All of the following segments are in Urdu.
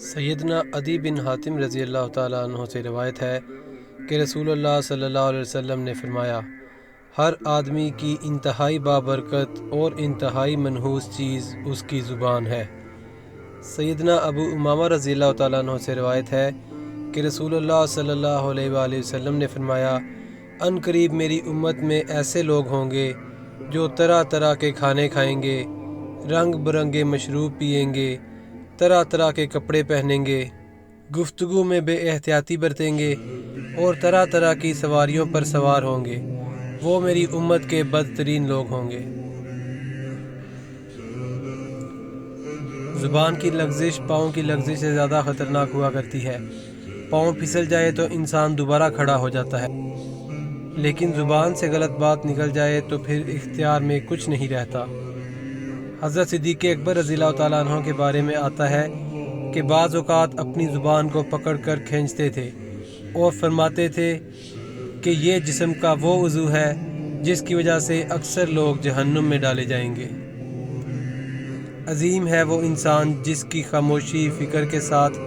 سیدنا عدی بن حاتم رضی اللہ تعالیٰ عنہ سے روایت ہے کہ رسول اللہ صلی اللہ علیہ وسلم نے فرمایا، ہر آدمی کی انتہائی بابرکت اور انتہائی منحوس چیز اس کی زبان ہے۔ سیدنا ابو امامہ رضی اللہ تعالیٰ عنہ سے روایت ہے کہ رسول اللہ صلی اللہ علیہ وآلہ وسلم نے فرمایا، ان قریب میری امت میں ایسے لوگ ہوں گے جو طرح طرح کے کھانے کھائیں گے، رنگ برنگے مشروب پئیں گے، طرح طرح کے کپڑے پہنیں گے، گفتگو میں بے احتیاطی برتیں گے اور طرح طرح کی سواریوں پر سوار ہوں گے۔ وہ میری امت کے بدترین لوگ ہوں گے۔ زبان کی لغزش پاؤں کی لغزش سے زیادہ خطرناک ہوا کرتی ہے۔ پاؤں پھسل جائے تو انسان دوبارہ کھڑا ہو جاتا ہے، لیکن زبان سے غلط بات نکل جائے تو پھر اختیار میں کچھ نہیں رہتا۔ حضرت صدیق اکبر رضی اللہ تعالیٰ عنہ کے بارے میں آتا ہے کہ بعض اوقات اپنی زبان کو پکڑ کر کھینچتے تھے اور فرماتے تھے کہ یہ جسم کا وہ عضو ہے جس کی وجہ سے اکثر لوگ جہنم میں ڈالے جائیں گے۔ عظیم ہے وہ انسان جس کی خاموشی فکر کے ساتھ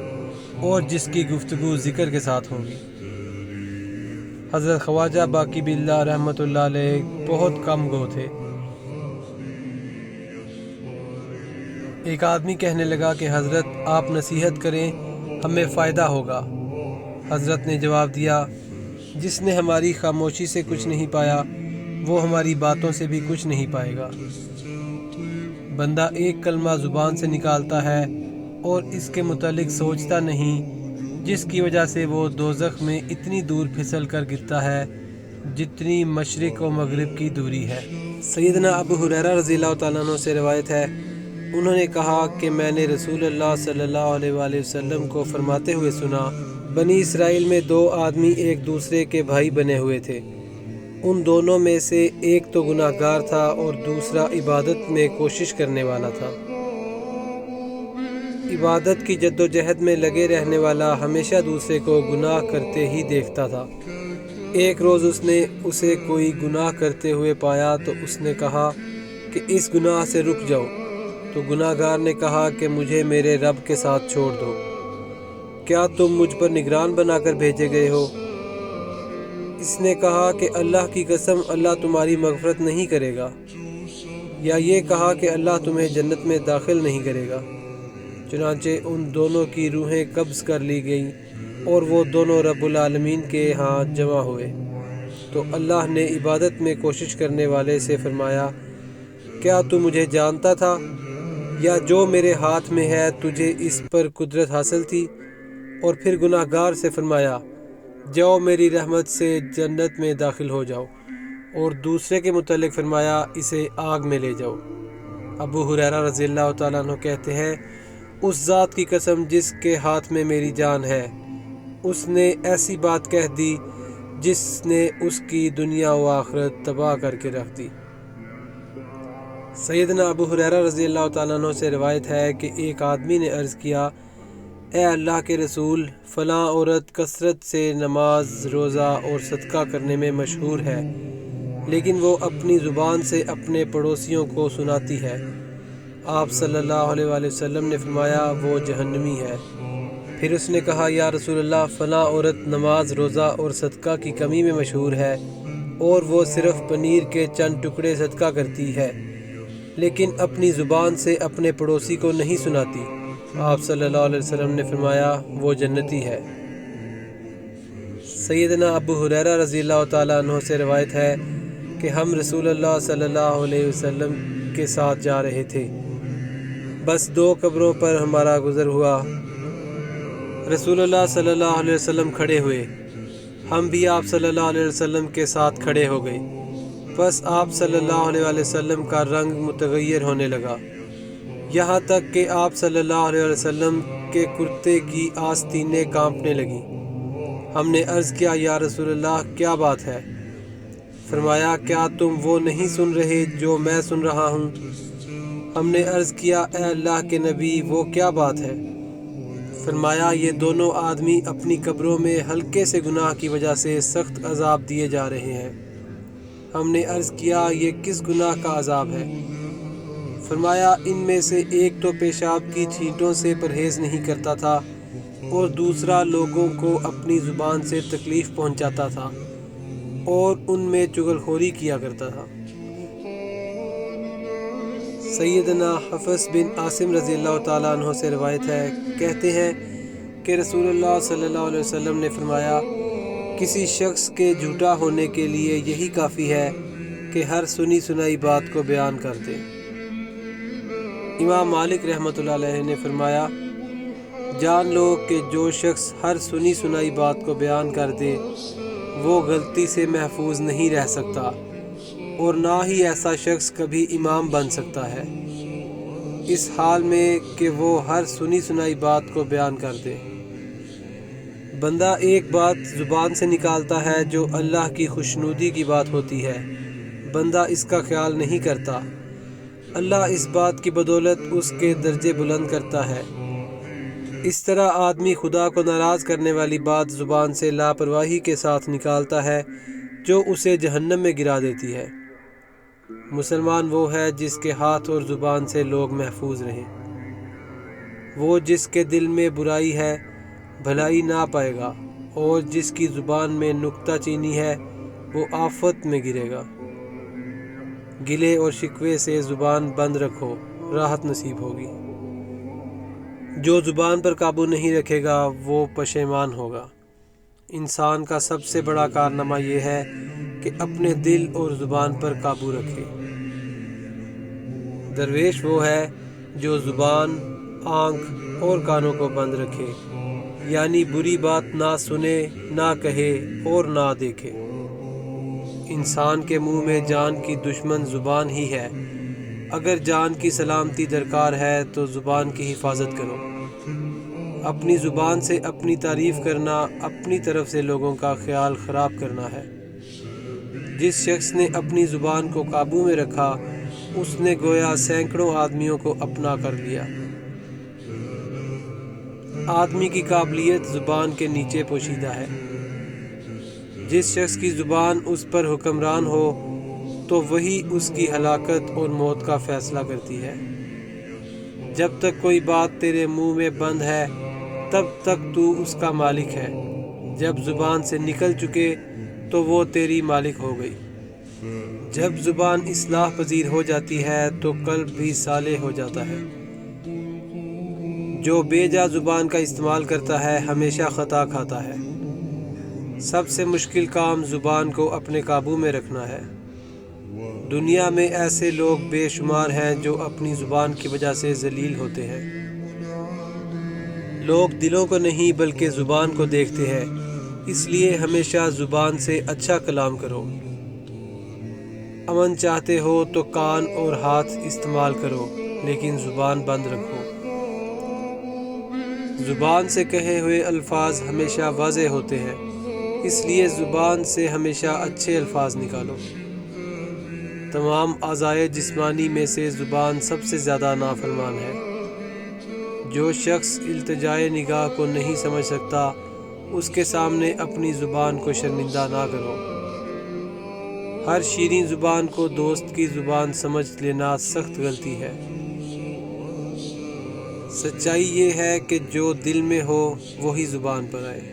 اور جس کی گفتگو ذکر کے ساتھ ہوگی۔ حضرت خواجہ باقی باللہ رحمۃ اللہ علیہ بہت کم گو تھے۔ ایک آدمی کہنے لگا کہ حضرت آپ نصیحت کریں، ہمیں فائدہ ہوگا۔ حضرت نے جواب دیا، جس نے ہماری خاموشی سے کچھ نہیں پایا وہ ہماری باتوں سے بھی کچھ نہیں پائے گا۔ بندہ ایک کلمہ زبان سے نکالتا ہے اور اس کے متعلق سوچتا نہیں، جس کی وجہ سے وہ دوزخ میں اتنی دور پھسل کر گرتا ہے جتنی مشرق و مغرب کی دوری ہے۔ سیدنا ابو ہریرہ رضی اللہ تعالیٰ عنہ سے روایت ہے، انہوں نے کہا کہ میں نے رسول اللہ صلی اللہ علیہ وآلہ وسلم کو فرماتے ہوئے سنا، بنی اسرائیل میں دو آدمی ایک دوسرے کے بھائی بنے ہوئے تھے۔ ان دونوں میں سے ایک تو گناہ گار تھا اور دوسرا عبادت میں کوشش کرنے والا تھا۔ عبادت کی جد و جہد میں لگے رہنے والا ہمیشہ دوسرے کو گناہ کرتے ہی دیکھتا تھا۔ ایک روز اس نے اسے کوئی گناہ کرتے ہوئے پایا تو اس نے کہا کہ اس گناہ سے رک جاؤ، تو گناہ گار نے کہا کہ مجھے میرے رب کے ساتھ چھوڑ دو، کیا تم مجھ پر نگران بنا کر بھیجے گئے ہو؟ اس نے کہا کہ اللہ کی قسم اللہ تمہاری مغفرت نہیں کرے گا، یا یہ کہا کہ اللہ تمہیں جنت میں داخل نہیں کرے گا۔ چنانچہ ان دونوں کی روحیں قبض کر لی گئیں اور وہ دونوں رب العالمین کے ہاں جمع ہوئے۔ تو اللہ نے عبادت میں کوشش کرنے والے سے فرمایا، کیا تو مجھے جانتا تھا، یا جو میرے ہاتھ میں ہے تجھے اس پر قدرت حاصل تھی؟ اور پھر گناہ گار سے فرمایا، جاؤ میری رحمت سے جنت میں داخل ہو جاؤ، اور دوسرے کے متعلق فرمایا، اسے آگ میں لے جاؤ۔ ابو ہریرہ رضی اللہ تعالیٰ عنہ کہتے ہیں، اس ذات کی قسم جس کے ہاتھ میں میری جان ہے، اس نے ایسی بات کہہ دی جس نے اس کی دنیا و آخرت تباہ کر کے رکھ دی۔ سیدنا ابو ہریرہ رضی اللہ تعالیٰ عنہ سے روایت ہے کہ ایک آدمی نے عرض کیا، اے اللہ کے رسول، فلاں عورت کثرت سے نماز، روزہ اور صدقہ کرنے میں مشہور ہے، لیکن وہ اپنی زبان سے اپنے پڑوسیوں کو سناتی ہے۔ آپ صلی اللہ علیہ وآلہ وسلم نے فرمایا، وہ جہنمی ہے۔ پھر اس نے کہا، یا رسول اللہ، فلاں عورت نماز، روزہ اور صدقہ کی کمی میں مشہور ہے، اور وہ صرف پنیر کے چند ٹکڑے صدقہ کرتی ہے، لیکن اپنی زبان سے اپنے پڑوسی کو نہیں سناتی۔ آپ صلی اللہ علیہ وسلم نے فرمایا، وہ جنتی ہے۔ سیدنا ابو ہریرہ رضی اللہ تعالیٰ عنہ سے روایت ہے کہ ہم رسول اللہ صلی اللہ علیہ وسلم کے ساتھ جا رہے تھے، بس دو قبروں پر ہمارا گزر ہوا۔ رسول اللہ صلی اللہ علیہ وسلم کھڑے ہوئے، ہم بھی آپ صلی اللہ علیہ وسلم کے ساتھ کھڑے ہو گئے، بس آپ صلی اللہ علیہ وآلہ وسلم کا رنگ متغیر ہونے لگا، یہاں تک کہ آپ صلی اللہ علیہ وآلہ وسلم کے کرتے کی آستینیں کانپنے لگیں۔ ہم نے عرض کیا، یا رسول اللہ، کیا بات ہے؟ فرمایا، کیا تم وہ نہیں سن رہے جو میں سن رہا ہوں؟ ہم نے عرض کیا، اے اللہ کے نبی، وہ کیا بات ہے؟ فرمایا، یہ دونوں آدمی اپنی قبروں میں ہلکے سے گناہ کی وجہ سے سخت عذاب دیے جا رہے ہیں۔ ہم نے عرض کیا، یہ کس گناہ کا عذاب ہے؟ فرمایا ان میں سے ایک تو پیشاب کی چھینٹوں سے پرہیز نہیں کرتا تھا اور دوسرا لوگوں کو اپنی زبان سے تکلیف پہنچاتا تھا اور ان میں چغلخوری کیا کرتا تھا۔ سیدنا حفص بن عاصم رضی اللہ تعالیٰ عنہ سے روایت ہے، کہتے ہیں کہ رسول اللہ صلی اللہ علیہ وسلم نے فرمایا، کسی شخص کے جھوٹا ہونے کے لیے یہی کافی ہے کہ ہر سنی سنائی بات کو بیان کر دے۔ امام مالک رحمۃ اللہ علیہ نے فرمایا، جان لو کہ جو شخص ہر سنی سنائی بات کو بیان کر دے وہ غلطی سے محفوظ نہیں رہ سکتا، اور نہ ہی ایسا شخص کبھی امام بن سکتا ہے، اس حال میں کہ وہ ہر سنی سنائی بات کو بیان کر دے۔ بندہ ایک بات زبان سے نکالتا ہے جو اللہ کی خوشنودی کی بات ہوتی ہے، بندہ اس کا خیال نہیں کرتا، اللہ اس بات کی بدولت اس کے درجے بلند کرتا ہے۔ اس طرح آدمی خدا کو ناراض کرنے والی بات زبان سے لاپرواہی کے ساتھ نکالتا ہے جو اسے جہنم میں گرا دیتی ہے۔ مسلمان وہ ہے جس کے ہاتھ اور زبان سے لوگ محفوظ رہیں۔ وہ جس کے دل میں برائی ہے بھلائی نہ پائے گا، اور جس کی زبان میں نکتہ چینی ہے وہ آفت میں گرے گا۔ گلے اور شکوے سے زبان بند رکھو، راحت نصیب ہوگی۔ جو زبان پر قابو نہیں رکھے گا وہ پشیمان ہوگا۔ انسان کا سب سے بڑا کارنامہ یہ ہے کہ اپنے دل اور زبان پر قابو رکھے۔ درویش وہ ہے جو زبان، آنکھ اور کانوں کو بند رکھے، یعنی بری بات نہ سنے، نہ کہے اور نہ دیکھے۔ انسان کے منہ میں جان کی دشمن زبان ہی ہے۔ اگر جان کی سلامتی درکار ہے تو زبان کی حفاظت کرو۔ اپنی زبان سے اپنی تعریف کرنا اپنی طرف سے لوگوں کا خیال خراب کرنا ہے۔ جس شخص نے اپنی زبان کو قابو میں رکھا اس نے گویا سینکڑوں آدمیوں کو اپنا کر لیا۔ آدمی کی قابلیت زبان کے نیچے پوشیدہ ہے۔ جس شخص کی زبان اس پر حکمران ہو تو وہی اس کی ہلاکت اور موت کا فیصلہ کرتی ہے۔ جب تک کوئی بات تیرے منہ میں بند ہے تب تک تو اس کا مالک ہے، جب زبان سے نکل چکے تو وہ تیری مالک ہو گئی۔ جب زبان اصلاح پذیر ہو جاتی ہے تو قلب بھی صالح ہو جاتا ہے۔ جو بے جا زبان کا استعمال کرتا ہے ہمیشہ خطا کھاتا ہے۔ سب سے مشکل کام زبان کو اپنے قابو میں رکھنا ہے۔ دنیا میں ایسے لوگ بے شمار ہیں جو اپنی زبان کی وجہ سے ذلیل ہوتے ہیں۔ لوگ دلوں کو نہیں بلکہ زبان کو دیکھتے ہیں، اس لیے ہمیشہ زبان سے اچھا کلام کرو۔ امن چاہتے ہو تو کان اور ہاتھ استعمال کرو، لیکن زبان بند رکھو۔ زبان سے کہے ہوئے الفاظ ہمیشہ واضح ہوتے ہیں، اس لیے زبان سے ہمیشہ اچھے الفاظ نکالو۔ تمام اعضائے جسمانی میں سے زبان سب سے زیادہ نافرمان ہے۔ جو شخص التجائے نگاہ کو نہیں سمجھ سکتا اس کے سامنے اپنی زبان کو شرمندہ نہ کرو۔ ہر شیریں زبان کو دوست کی زبان سمجھ لینا سخت غلطی ہے۔ سچائی یہ ہے کہ جو دل میں ہو وہی زبان پر آئے۔